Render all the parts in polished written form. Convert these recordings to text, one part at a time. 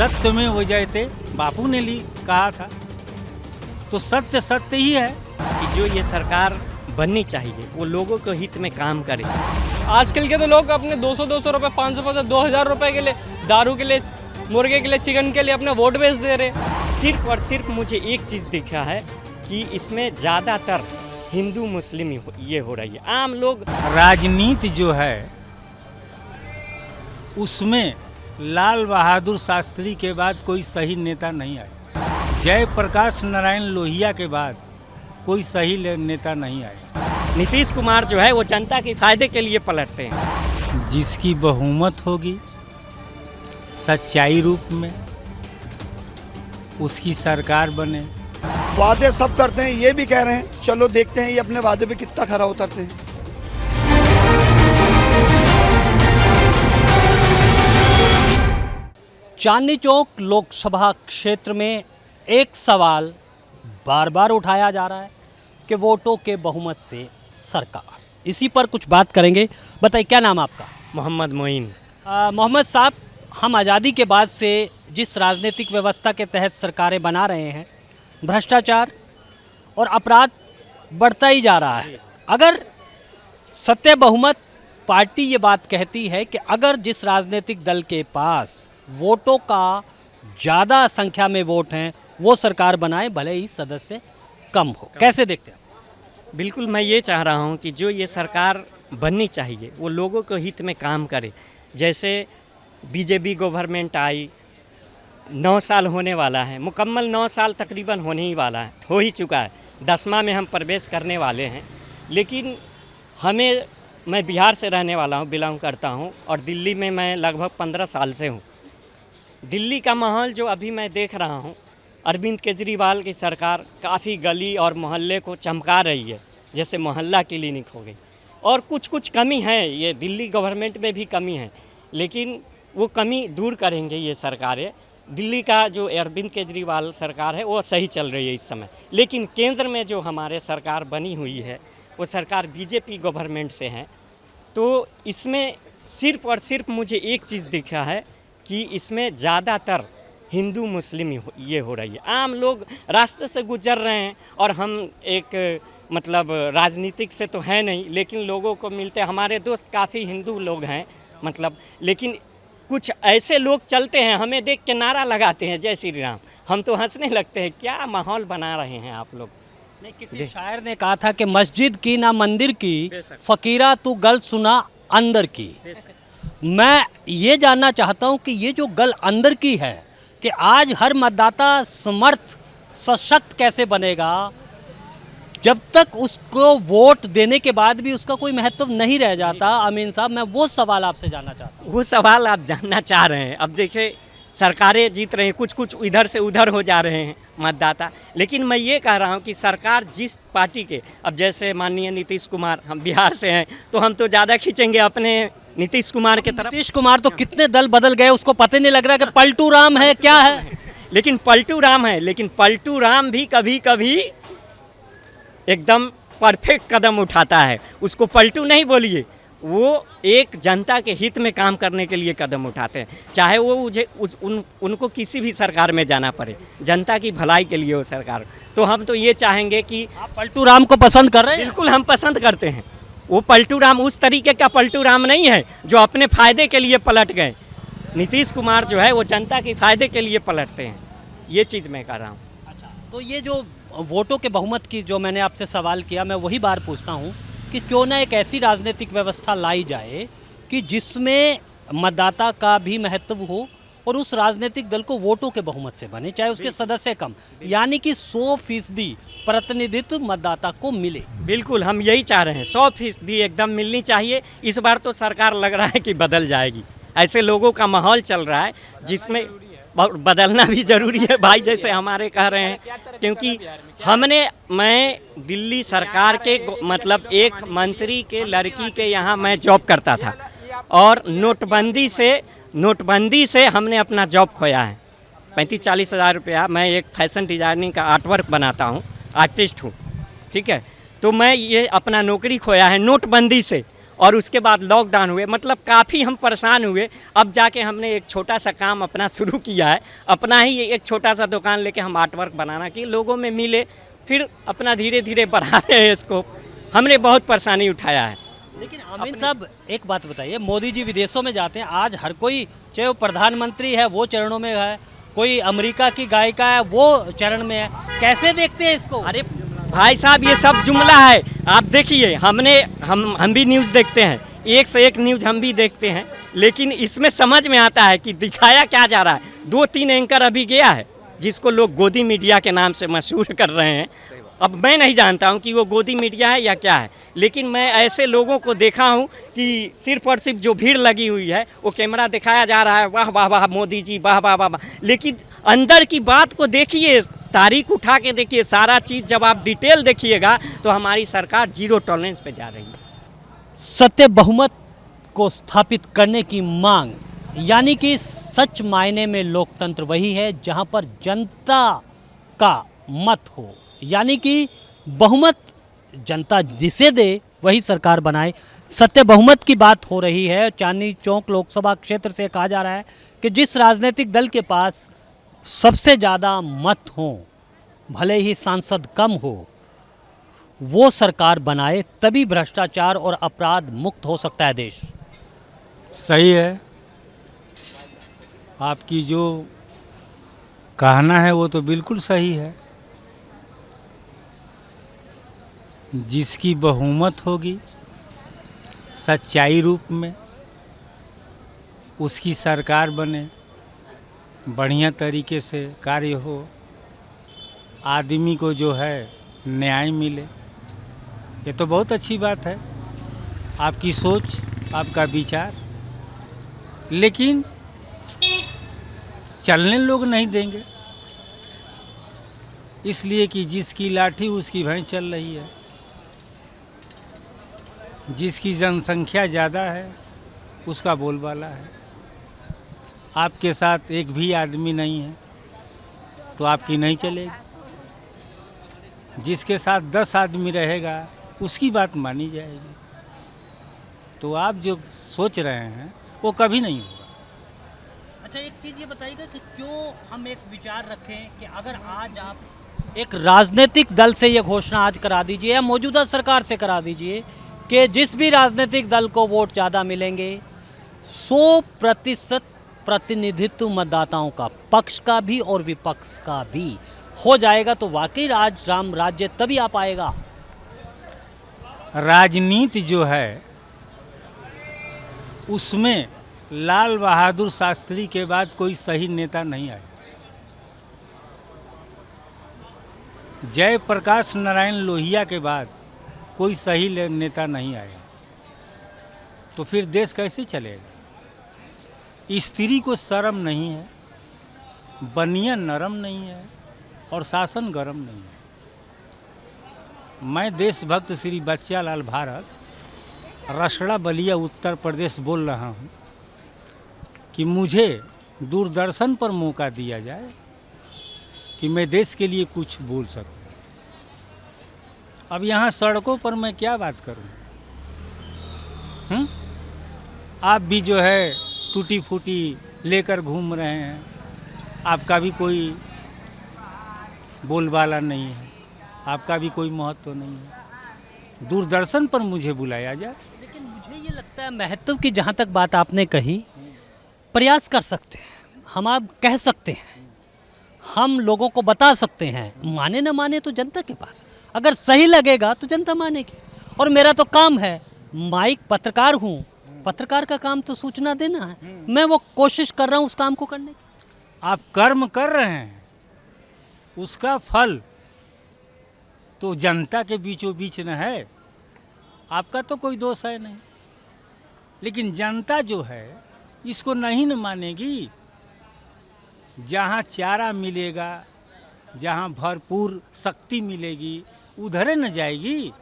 सत्य में वो जयते बापू ने कहा था, तो सत्य सत्य ही है कि जो ये सरकार बननी चाहिए वो लोगों के हित में काम करे। आजकल के तो लोग अपने 200 रुपए, 500 2000 रुपए के लिए, दारू के लिए, मुर्गे के लिए, चिकन के लिए अपना वोट बेच दे रहे। सिर्फ और सिर्फ मुझे एक चीज़ दिखा है कि इसमें ज़्यादातर हिंदू मुस्लिम ये हो रही है। आम लोग राजनीति जो है उसमें लाल बहादुर शास्त्री के बाद कोई सही नेता नहीं आया। जयप्रकाश नारायण लोहिया के बाद कोई सही नेता नहीं आया। नीतीश कुमार जो है वो जनता के फायदे के लिए पलटते हैं। जिसकी बहुमत होगी सच्चाई रूप में, उसकी सरकार बने। वादे सब करते हैं, ये भी कह रहे हैं, चलो देखते हैं ये अपने वादे पे कितना खरा उतरते हैं। चांदनी चौक लोकसभा क्षेत्र में एक सवाल बार बार उठाया जा रहा है कि वोटों के बहुमत से सरकार, इसी पर कुछ बात करेंगे। बताइए, क्या नाम आपका? मोहम्मद मोइन। मोहम्मद साहब, हम आज़ादी के बाद से जिस राजनीतिक व्यवस्था के तहत सरकारें बना रहे हैं, भ्रष्टाचार और अपराध बढ़ता ही जा रहा है। अगर सत्य बहुमत पार्टी ये बात कहती है कि अगर जिस राजनीतिक दल के पास वोटों का ज़्यादा संख्या में वोट हैं वो सरकार बनाए, भले ही सदस्य कम हो, कैसे देखते हैं? बिल्कुल, मैं ये चाह रहा हूँ कि जो ये सरकार बननी चाहिए वो लोगों के हित में काम करे। जैसे बीजेपी गवर्नमेंट आई, 9 साल होने वाला है, मुकम्मल 9 साल तकरीबन होने ही वाला है, हो ही चुका है। 10वां में हम प्रवेश करने वाले हैं। लेकिन मैं बिहार से रहने वाला हूँ, बिलोंग करता हूँ, और दिल्ली में मैं लगभग 15 साल से हूँ। दिल्ली का माहौल जो अभी मैं देख रहा हूँ, अरविंद केजरीवाल की सरकार काफ़ी गली और मोहल्ले को चमका रही है, जैसे मोहल्ला क्लिनिक हो गई। और कुछ कमी है, ये दिल्ली गवर्नमेंट में भी कमी है, लेकिन वो कमी दूर करेंगे ये सरकारें। दिल्ली का जो अरविंद केजरीवाल सरकार है वो सही चल रही है इस समय, लेकिन केंद्र में जो हमारे सरकार बनी हुई है वो सरकार बीजेपी गवर्नमेंट से है। तो इसमें सिर्फ और सिर्फ मुझे एक चीज़ दिखा है कि इसमें ज़्यादातर हिंदू मुस्लिम ये हो रही है। आम लोग रास्ते से गुजर रहे हैं, और हम एक मतलब राजनीतिक से तो है नहीं, लेकिन लोगों को मिलते, हमारे दोस्त काफ़ी हिंदू लोग हैं मतलब, लेकिन कुछ ऐसे लोग चलते हैं, हमें देख के नारा लगाते हैं जय श्री राम। हम तो हंसने लगते हैं, क्या माहौल बना रहे हैं आप लोग। नहीं, किसी शायर ने कहा था कि मस्जिद की ना मंदिर की, फ़कीरा तू गल सुना अंदर की। मैं ये जानना चाहता हूँ कि ये जो गल अंदर की है, कि आज हर मतदाता समर्थ सशक्त कैसे बनेगा जब तक उसको वोट देने के बाद भी उसका कोई महत्व नहीं रह जाता। अमीन साहब, मैं वो सवाल आपसे जानना चाहता हूँ। वो सवाल आप जानना चाह रहे हैं। अब देखिए, सरकारें जीत रही हैं, कुछ इधर से उधर हो जा रहे हैं मतदाता, लेकिन मैं ये कह रहा हूँ कि सरकार जिस पार्टी के, अब जैसे माननीय नीतीश कुमार, हम बिहार से हैं तो हम तो ज़्यादा खींचेंगे अपने नीतीश कुमार के तरफ। नीतीश कुमार तो कितने दल बदल गए, उसको पता नहीं लग रहा कि पलटू राम है क्या है। लेकिन पलटू राम है, लेकिन पलटू राम भी कभी कभी एकदम परफेक्ट कदम उठाता है। उसको पलटू नहीं बोलिए, वो एक जनता के हित में काम करने के लिए कदम उठाते हैं, चाहे वो उनको किसी भी सरकार में जाना पड़े, जनता की भलाई के लिए वो सरकार। तो हम तो ये चाहेंगे कि आप पलटू राम को पसंद कर रहे हैं? बिल्कुल, हम पसंद करते हैं। वो पलटू राम उस तरीके का पलटू राम नहीं है जो अपने फ़ायदे के लिए पलट गए। नीतीश कुमार जो है वो जनता के फ़ायदे के लिए पलटते हैं, ये चीज़ मैं कह रहा हूँ। अच्छा, तो ये जो वोटों के बहुमत की जो मैंने आपसे सवाल किया, मैं वही बार पूछता हूँ कि क्यों ना एक ऐसी राजनीतिक व्यवस्था लाई जाए कि जिसमें मतदाता का भी महत्व हो और उस राजनीतिक दल को वोटों के बहुमत से बने, चाहे उसके सदस्य कम, यानी कि 100% प्रतिनिधित्व मतदाता को मिले। बिल्कुल, हम यही चाह रहे हैं, 100% एकदम मिलनी चाहिए। इस बार तो सरकार लग रहा है कि बदल जाएगी, ऐसे लोगों का माहौल चल रहा है जिसमें बदलना भी ज़रूरी है भाई, जैसे हमारे कह रहे हैं। क्योंकि मैं दिल्ली सरकार के मतलब एक मंत्री के लड़की के यहाँ मैं जॉब करता था, और नोटबंदी से हमने अपना जॉब खोया है। 35-40 हज़ार रुपया। मैं एक फैशन डिज़ाइनिंग का आर्टवर्क बनाता हूँ, आर्टिस्ट हूँ, ठीक है। तो मैं ये अपना नौकरी खोया है नोटबंदी से, और उसके बाद लॉकडाउन हुए, मतलब काफ़ी हम परेशान हुए। अब जाके हमने एक छोटा सा काम अपना शुरू किया है, अपना ही एक छोटा सा दुकान लेके हम आर्ट वर्क बनाना कि लोगों में मिले, फिर अपना धीरे धीरे बढ़ा रहे हैं इसको। हमने बहुत परेशानी उठाया है। लेकिन अमित साहब एक बात बताइए, मोदी जी विदेशों में जाते हैं, आज हर कोई चाहे वो प्रधानमंत्री है वो चरणों में है, कोई अमेरिका की गायिका है वो चरण में है, कैसे देखते हैं इसको? अरे भाई साहब ये सब जुमला है। आप देखिए, हम भी न्यूज़ देखते हैं, एक से एक न्यूज़ हम भी देखते हैं, लेकिन इसमें समझ में आता है कि दिखाया क्या जा रहा है। 2-3 एंकर अभी गया है जिसको लोग गोदी मीडिया के नाम से मशहूर कर रहे हैं। अब मैं नहीं जानता हूं कि वो गोदी मीडिया है या क्या है, लेकिन मैं ऐसे लोगों को देखा हूं कि सिर्फ और सिर्फ जो भीड़ लगी हुई है वो कैमरा दिखाया जा रहा है, वाह वाह वाह मोदी जी, वाह वाह वाह, लेकिन अंदर की बात को देखिए, तारीख उठा के देखिए, सारा चीज़ जब आप डिटेल देखिएगा तो हमारी सरकार जीरो टॉलरेंस पे जा रही है। सत्य बहुमत को स्थापित करने की मांग, यानी कि सच मायने में लोकतंत्र वही है जहां पर जनता का मत हो, यानी कि बहुमत जनता जिसे दे वही सरकार बनाए। सत्य बहुमत की बात हो रही है। चांदनी चौक लोकसभा क्षेत्र से कहा जा रहा है कि जिस राजनीतिक दल के पास सबसे ज़्यादा मत हों, भले ही सांसद कम हो, वो सरकार बनाए, तभी भ्रष्टाचार और अपराध मुक्त हो सकता है देश। सही है, आपकी जो कहना है वो तो बिल्कुल सही है। जिसकी बहुमत होगी सच्चाई रूप में, उसकी सरकार बने, बढ़िया तरीके से कार्य हो, आदमी को जो है न्याय मिले, ये तो बहुत अच्छी बात है, आपकी सोच, आपका विचार। लेकिन चलने लोग नहीं देंगे, इसलिए कि जिसकी लाठी उसकी भैंस चल रही है। जिसकी जनसंख्या ज़्यादा है उसका बोलबाला है। आपके साथ एक भी आदमी नहीं है तो आपकी नहीं चलेगी। जिसके साथ 10 आदमी रहेगा उसकी बात मानी जाएगी। तो आप जो सोच रहे हैं वो कभी नहीं होगा। अच्छा, एक चीज़ ये बताइएगा कि क्यों हम एक विचार रखें कि अगर आज आप एक राजनीतिक दल से ये घोषणा आज करा दीजिए या मौजूदा सरकार से करा दीजिए कि जिस भी राजनीतिक दल को वोट ज़्यादा मिलेंगे 100% प्रतिनिधित्व मतदाताओं का, पक्ष का भी और विपक्ष का भी हो जाएगा, तो वाकई राम राज्य तभी आ पाएगा। राजनीति जो है उसमें लाल बहादुर शास्त्री के बाद कोई सही नेता नहीं आया। जयप्रकाश नारायण लोहिया के बाद कोई सही नेता नहीं आया, तो फिर देश कैसे चलेगा? स्त्री को शर्म नहीं है, बनिया नरम नहीं है और शासन गरम नहीं है। मैं देशभक्त श्री बच्चालाल भारत, रसड़ा बलिया उत्तर प्रदेश बोल रहा हूँ कि मुझे दूरदर्शन पर मौका दिया जाए कि मैं देश के लिए कुछ बोल सकूं। अब यहाँ सड़कों पर मैं क्या बात करूं? आप भी जो है टूटी फूटी लेकर घूम रहे हैं, आपका भी कोई बोलबाला नहीं है, आपका भी कोई महत्व नहीं है। दूरदर्शन पर मुझे बुलाया जाए। लेकिन मुझे ये लगता है महत्व की जहाँ तक बात आपने कही, प्रयास कर सकते हैं हम, आप कह सकते हैं, हम लोगों को बता सकते हैं, माने ना माने तो जनता के पास, अगर सही लगेगा तो जनता मानेगी। और मेरा तो काम है, माइक पत्रकार हूँ, पत्रकार का काम तो सूचना देना है, मैं वो कोशिश कर रहा हूँ उस काम को करने की। आप कर्म कर रहे हैं, उसका फल तो जनता के बीचों बीच न है, आपका तो कोई दोष है नहीं। लेकिन जनता जो है इसको नहीं न मानेगी। जहाँ चारा मिलेगा, जहाँ भरपूर शक्ति मिलेगी, उधर न जाएगी।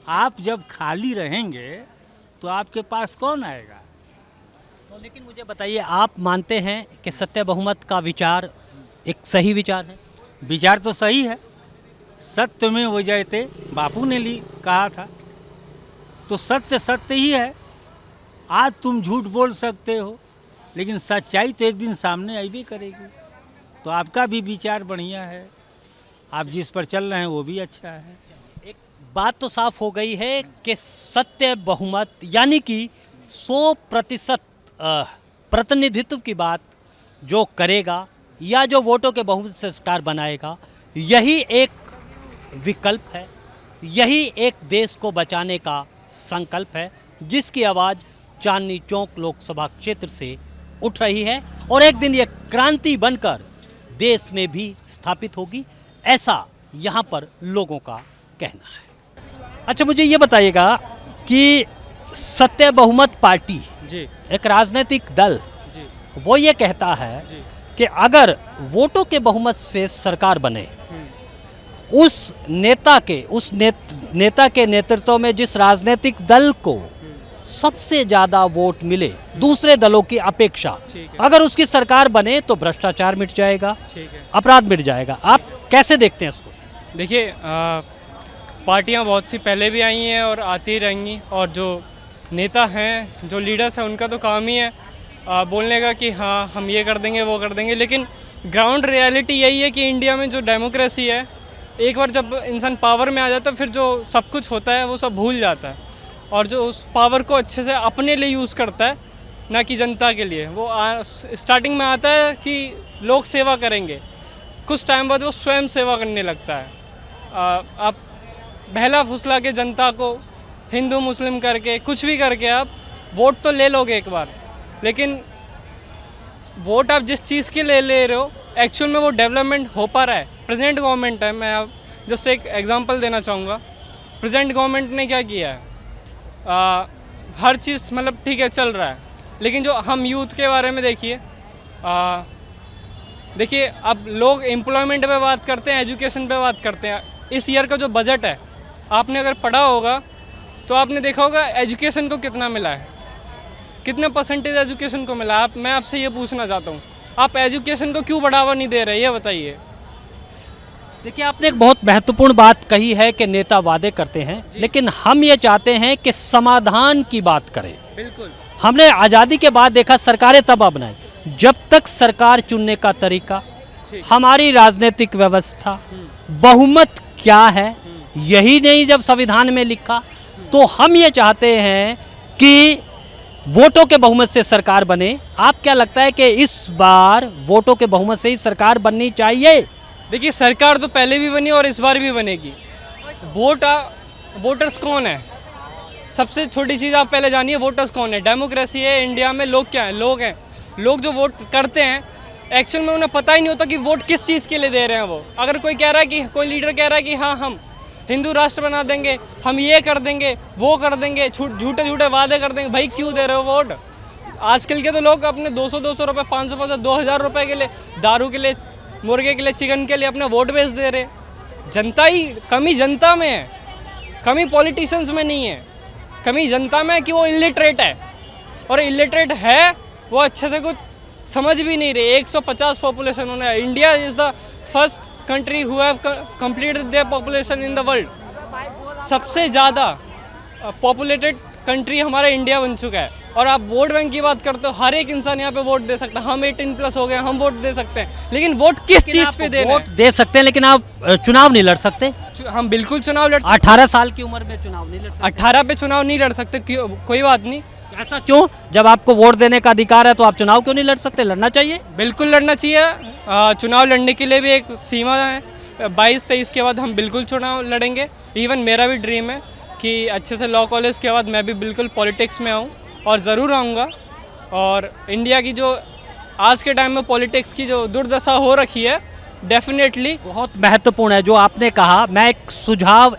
आप जब खाली रहेंगे तो आपके पास कौन आएगा? तो लेकिन मुझे बताइए, आप मानते हैं कि सत्य बहुमत का विचार एक सही विचार है? विचार तो सही है, सत्य में वो जयते बापू ने कहा था। तो सत्य सत्य ही है। आज तुम झूठ बोल सकते हो, लेकिन सच्चाई तो एक दिन सामने आई भी करेगी। तो आपका भी विचार बढ़िया है, आप जिस पर चल रहे हैं वो भी अच्छा है। एक बात तो साफ हो गई है कि सत्य बहुमत यानी कि 100% प्रतिनिधित्व की बात जो करेगा या जो वोटों के बहुमत से सरकार बनाएगा, यही एक विकल्प है, यही एक देश को बचाने का संकल्प है, जिसकी आवाज़ चांदनी चौक लोकसभा क्षेत्र से उठ रही है और एक दिन ये क्रांति बनकर देश में भी स्थापित होगी, ऐसा यहाँ पर लोगों का कहना है। अच्छा, मुझे ये बताइएगा कि सत्य बहुमत पार्टी जी एक राजनीतिक दल, जी वो ये कहता है जी कि अगर वोटों के बहुमत से सरकार बने, उस नेता के नेतृत्व में जिस राजनीतिक दल को सबसे ज़्यादा वोट मिले दूसरे दलों की अपेक्षा, अगर उसकी सरकार बने तो भ्रष्टाचार मिट जाएगा, ठीक है। अपराध मिट जाएगा। आप कैसे देखते हैं इसको? देखिए, पार्टियां बहुत सी पहले भी आई हैं और आती रहेंगी, और जो नेता हैं, जो लीडर्स हैं, उनका तो काम ही है बोलने का कि हाँ हम ये कर देंगे वो कर देंगे। लेकिन ग्राउंड रियलिटी यही है कि इंडिया में जो डेमोक्रेसी है, एक बार जब इंसान पावर में आ जाता है, फिर जो सब कुछ होता है वो सब भूल जाता है, और जो उस पावर को अच्छे से अपने लिए यूज़ करता है, ना कि जनता के लिए। वो स्टार्टिंग में आता है कि लोग सेवा करेंगे, कुछ टाइम बाद वो स्वयं सेवा करने लगता है। आप बहला फुसला के जनता को हिंदू मुस्लिम करके कुछ भी करके आप वोट तो ले लोगे एक बार, लेकिन वोट आप जिस चीज़ के लिए ले रहे हो, एक्चुअल में वो डेवलपमेंट हो पा रहा है? प्रेजेंट गवर्नमेंट है, मैं आप जस्ट एक एग्जांपल देना चाहूँगा। प्रेजेंट गवर्नमेंट ने क्या किया है, हर चीज़ मतलब ठीक है चल रहा है, लेकिन जो हम यूथ के बारे में देखिए, देखिए अब लोग एम्प्लॉयमेंट पे बात करते हैं, एजुकेशन पे बात करते हैं। इस ईयर का जो बजट है, आपने अगर पढ़ा होगा तो आपने देखा होगा एजुकेशन को कितना मिला है, कितने परसेंटेज एजुकेशन को मिला है। मैं आपसे ये पूछना चाहता हूँ, आप एजुकेशन को क्यों बढ़ावा नहीं दे रहे, ये बताइए। देखिए, आपने एक बहुत महत्वपूर्ण बात कही है कि नेता वादे करते हैं, लेकिन हम ये चाहते हैं कि समाधान की बात करें। बिल्कुल। हमने आज़ादी के बाद देखा सरकारें तब अपनाई जब तक सरकार चुनने का तरीका, हमारी राजनीतिक व्यवस्था, बहुमत क्या है, यही नहीं जब संविधान में लिखा, तो हम ये चाहते हैं कि वोटों के बहुमत से सरकार बने। आप क्या लगता है कि इस बार वोटों के बहुमत से ही सरकार बननी चाहिए? देखिए, सरकार तो पहले भी बनी और इस बार भी बनेगी। वोटर्स कौन है, सबसे छोटी चीज़ आप पहले जानिए, वोटर्स कौन है। डेमोक्रेसी है इंडिया में, लोग क्या हैं, लोग हैं। लोग जो वोट करते हैं, एक्चुअल में उन्हें पता ही नहीं होता कि वोट किस चीज़ के लिए दे रहे हैं वो। अगर कोई कह रहा है कि कोई लीडर कह रहा है कि हाँ हम हिंदू राष्ट्र बना देंगे, हम ये कर देंगे वो कर देंगे, झूठे झूठे वादे कर देंगे, भाई क्यों दे रहे हो वोट? आजकल के तो लोग अपने 200 रुपये, 500 2000 रुपये के लिए, दारू के लिए, मुर्गे के लिए, चिकन के लिए अपना वोट बेच दे रहे। जनता ही, कमी जनता में है, कमी पॉलिटिशियंस में नहीं है, कमी जनता में है कि वो इलिटरेट है, और इलिटरेट है वो अच्छे से कुछ समझ भी नहीं रहे। 150 पॉपुलेशन होना है। India is the first country who have completed their population in the world. सबसे ज़्यादा पॉपुलेटेड कंट्री हमारा इंडिया बन चुका है। और आप वोट बैंक की बात करते हो, हर एक इंसान यहाँ पे वोट दे सकता है। हम 18+ हो गए, हम वोट दे सकते हैं, लेकिन वोट किस चीज़ पे दे रहे हैं? वोट दे सकते हैं, लेकिन आप चुनाव नहीं लड़ सकते। हम बिल्कुल चुनाव लड़ सकते। 18 साल की उम्र में चुनाव नहीं लड़ सकते। 18 पे चुनाव नहीं लड़ सकते, कोई बात नहीं। ऐसा क्यों? जब आपको वोट देने का अधिकार है तो आप चुनाव क्यों नहीं लड़ सकते? लड़ना चाहिए। बिल्कुल लड़ना चाहिए। चुनाव लड़ने के लिए भी एक सीमा है। 22-23 के बाद हम बिल्कुल चुनाव लड़ेंगे। इवन मेरा भी ड्रीम है कि अच्छे से लॉ कॉलेज के बाद मैं भी बिल्कुल पॉलिटिक्स में आऊँ, और ज़रूर आऊँगा। और इंडिया की जो आज के टाइम में पॉलिटिक्स की जो दुर्दशा हो रखी है, डेफिनेटली बहुत महत्वपूर्ण है जो आपने कहा। मैं एक सुझाव,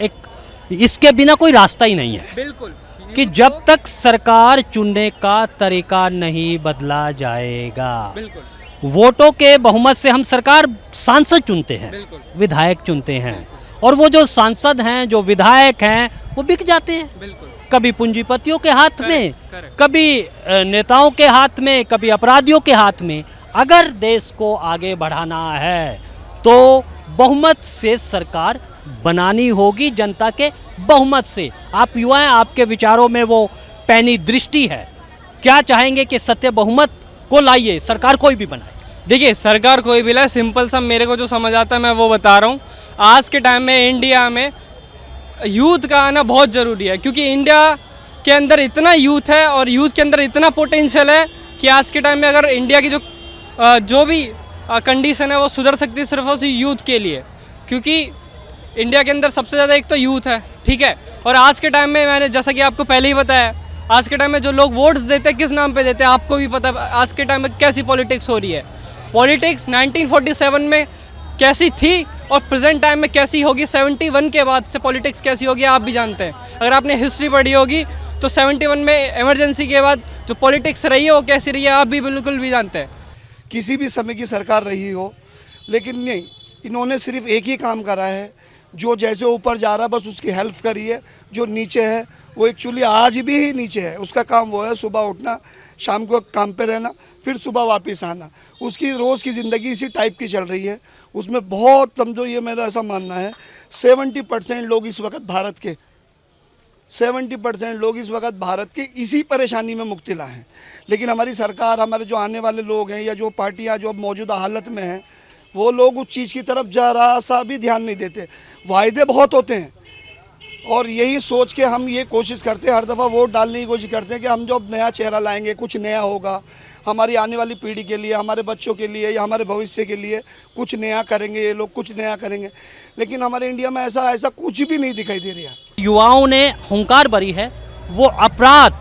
इसके बिना कोई रास्ता ही नहीं है। बिल्कुल कि जब तक सरकार चुनने का तरीका नहीं बदला जाएगा। बिल्कुल। वोटों के बहुमत से हम सरकार, सांसद चुनते हैं, बिल्कुल। विधायक चुनते हैं, और वो जो सांसद हैं, जो विधायक हैं, वो बिक जाते हैं। बिल्कुल। कभी पूंजीपतियों के हाथ में, correct. कभी नेताओं के हाथ में, कभी अपराधियों के हाथ में। अगर देश को आगे बढ़ाना है तो बहुमत से सरकार बनानी होगी, जनता के बहुमत से। आप युवा हैं, आपके विचारों में वो पैनी दृष्टि है। क्या चाहेंगे कि सत्य बहुमत को लाइए, सरकार कोई भी बनाए? देखिए, सरकार कोई भी लाए, सिंपल सा मेरे को जो समझ आता है मैं वो बता रहा हूँ। आज के टाइम में इंडिया में यूथ का आना बहुत ज़रूरी है, क्योंकि इंडिया के अंदर इतना यूथ है और यूथ के अंदर इतना पोटेंशियल है कि आज के टाइम में अगर इंडिया की जो भी कंडीशन है वो सुधर सकती है सिर्फ उसी यूथ के लिए, क्योंकि इंडिया के अंदर सबसे ज़्यादा एक तो यूथ है, ठीक है। और आज के टाइम में मैंने जैसा कि आपको पहले ही बताया, आज के टाइम में जो लोग वोट्स देते हैं किस नाम पे देते हैं आपको भी पता है। आज के टाइम में कैसी पॉलिटिक्स हो रही है, पॉलिटिक्स 1947 में कैसी थी और प्रेजेंट टाइम में कैसी होगी, 71 के बाद से पॉलिटिक्स कैसी होगी आप भी जानते हैं। अगर आपने हिस्ट्री पढ़ी होगी तो 71 में इमरजेंसी के बाद जो पॉलिटिक्स रही है वो कैसी रही है आप भी बिल्कुल भी जानते हैं। किसी भी समय की सरकार रही हो, लेकिन नहीं, इन्होंने सिर्फ एक ही काम करा है, जो जैसे ऊपर जा रहा है बस उसकी हेल्प करी है, जो नीचे है वो एक्चुअली आज भी ही नीचे है। उसका काम वो है सुबह उठना, शाम को काम पे रहना, फिर सुबह वापस आना। उसकी रोज़ की ज़िंदगी इसी टाइप की चल रही है। उसमें बहुत, समझो ये मेरा ऐसा मानना है, 70% लोग इस वक्त भारत के 70% लोग इस वक्त भारत के इसी परेशानी में मुब्तला हैं। लेकिन हमारी सरकार, हमारे जो आने वाले लोग हैं या जो पार्टियां जो अब मौजूदा हालत में हैं, वो लोग उस चीज़ की तरफ जरा सा भी ध्यान नहीं देते। वायदे बहुत होते हैं और यही सोच के हम ये कोशिश करते हैं, हर दफ़ा वोट डालने की कोशिश करते हैं कि हम जो अब नया चेहरा लाएंगे, कुछ नया होगा हमारी आने वाली पीढ़ी के लिए, हमारे बच्चों के लिए या हमारे भविष्य के लिए कुछ नया करेंगे, ये लोग कुछ नया करेंगे। लेकिन हमारे इंडिया में ऐसा कुछ भी नहीं दिखाई दे रहा है। युवाओं ने हुंकार भरी है, वो अपराध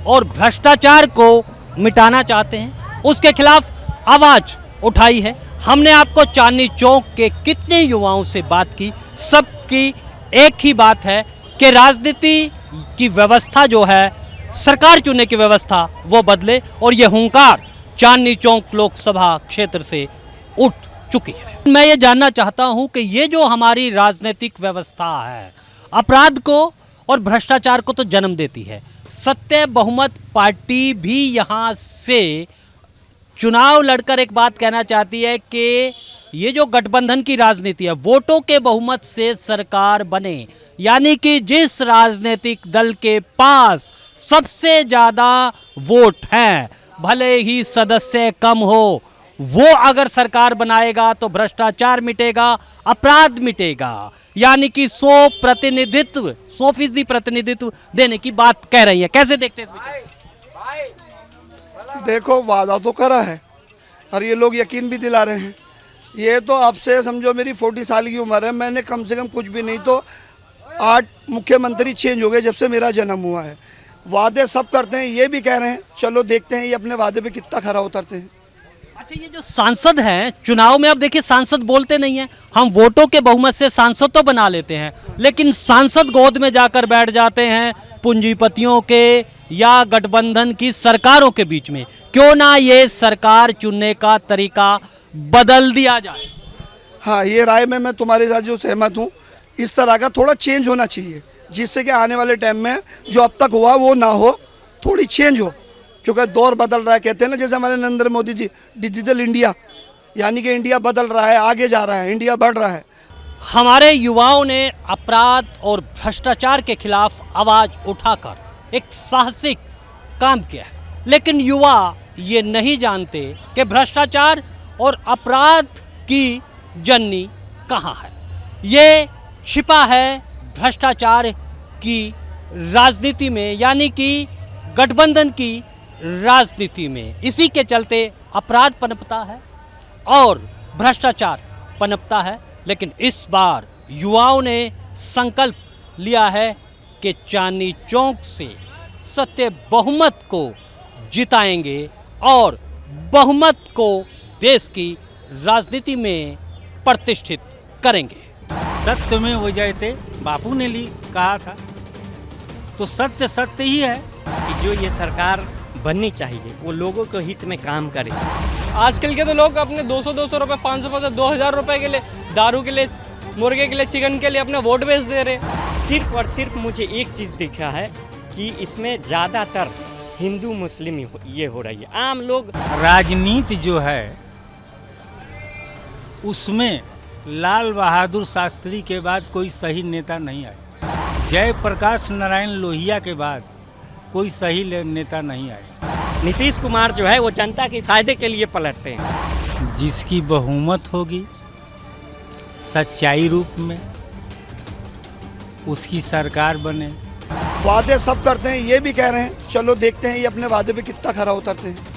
और भ्रष्टाचार को मिटाना चाहते हैं, उसके खिलाफ आवाज उठाई है। हमने आपको चांदनी चौक के कितने युवाओं से बात की, सबकी एक ही बात है कि राजनीति की व्यवस्था जो है, सरकार चुनने की व्यवस्था, वो बदले। और ये हुंकार चांदनी चौक लोकसभा क्षेत्र से उठ चुकी है। मैं ये जानना चाहता हूं कि ये जो हमारी राजनीतिक व्यवस्था है, अपराध को और भ्रष्टाचार को तो जन्म देती है। सत्य बहुमत पार्टी भी यहाँ से चुनाव लड़कर एक बात कहना चाहती है कि ये जो गठबंधन की राजनीति है, वोटों के बहुमत से सरकार बने, यानी कि जिस राजनीतिक दल के पास सबसे ज़्यादा वोट हैं, भले ही सदस्य कम हो, वो अगर सरकार बनाएगा तो भ्रष्टाचार मिटेगा, अपराध मिटेगा, यानी कि 100% प्रतिनिधित्व देने की बात कह रही है। कैसे देखते हैं इसमें? देखो, वादा तो करा है और ये लोग यकीन भी दिला रहे हैं। ये तो अब से समझो मेरी 40 साल की उम्र है, मैंने कम से कम कुछ भी नहीं तो 8 मुख्यमंत्री चेंज हो गए जब से मेरा जन्म हुआ है। वादे सब करते हैं, ये भी कह रहे हैं, चलो देखते हैं ये अपने वादे पे कितना खरा उतरते हैं। अच्छा, ये जो सांसद हैं चुनाव में, अब देखिए सांसद बोलते नहीं हैं, हम वोटों के बहुमत से सांसद तो बना लेते हैं, लेकिन सांसद गोद में जाकर बैठ जाते हैं पूंजीपतियों के या गठबंधन की सरकारों के बीच में। क्यों ना ये सरकार चुनने का तरीका बदल दिया जाए? हाँ, ये राय में मैं तुम्हारे साथ जो सहमत हूँ, इस तरह का थोड़ा चेंज होना चाहिए, जिससे कि आने वाले टाइम में जो अब तक हुआ वो ना हो, थोड़ी चेंज हो, क्योंकि दौर बदल रहा है। कहते हैं ना, जैसे हमारे नरेंद्र मोदी जी, डिजिटल इंडिया, यानी कि इंडिया बदल रहा है, आगे जा रहा है, इंडिया बढ़ रहा है। हमारे युवाओं ने अपराध और भ्रष्टाचार के खिलाफ आवाज उठाकर एक साहसिक काम किया है, लेकिन युवा ये नहीं जानते कि भ्रष्टाचार और अपराध की जननी कहाँ है। ये छिपा है भ्रष्टाचार की राजनीति में, यानी कि गठबंधन की राजनीति में। इसी के चलते अपराध पनपता है और भ्रष्टाचार पनपता है। लेकिन इस बार युवाओं ने संकल्प लिया है कि चांदनी चौक से सत्य बहुमत को जिताएंगे और बहुमत को देश की राजनीति में प्रतिष्ठित करेंगे। सत्य में वो जयते बापू ने कहा था, तो सत्य सत्य ही है कि जो ये सरकार बननी चाहिए वो लोगों के हित में काम करे। आजकल के तो लोग अपने 200 रुपये, 500 2000 रुपये के लिए, दारू के लिए, मुर्गे के लिए, चिकन के लिए अपना वोट बेच दे रहे। सिर्फ और सिर्फ मुझे एक चीज़ दिखा है कि इसमें ज़्यादातर हिंदू मुस्लिम ये हो रही है। आम लोग, राजनीति जो है उसमें लाल बहादुर शास्त्री के बाद कोई सही नेता नहीं आया। जयप्रकाश नारायण लोहिया के बाद कोई सही नेता नहीं आया। नीतीश कुमार जो है वो जनता के फायदे के लिए पलटते हैं। जिसकी बहुमत होगी सच्चाई रूप में, उसकी सरकार बने। वादे सब करते हैं, ये भी कह रहे हैं, चलो देखते हैं ये अपने वादे पे कितना खरा उतरते हैं।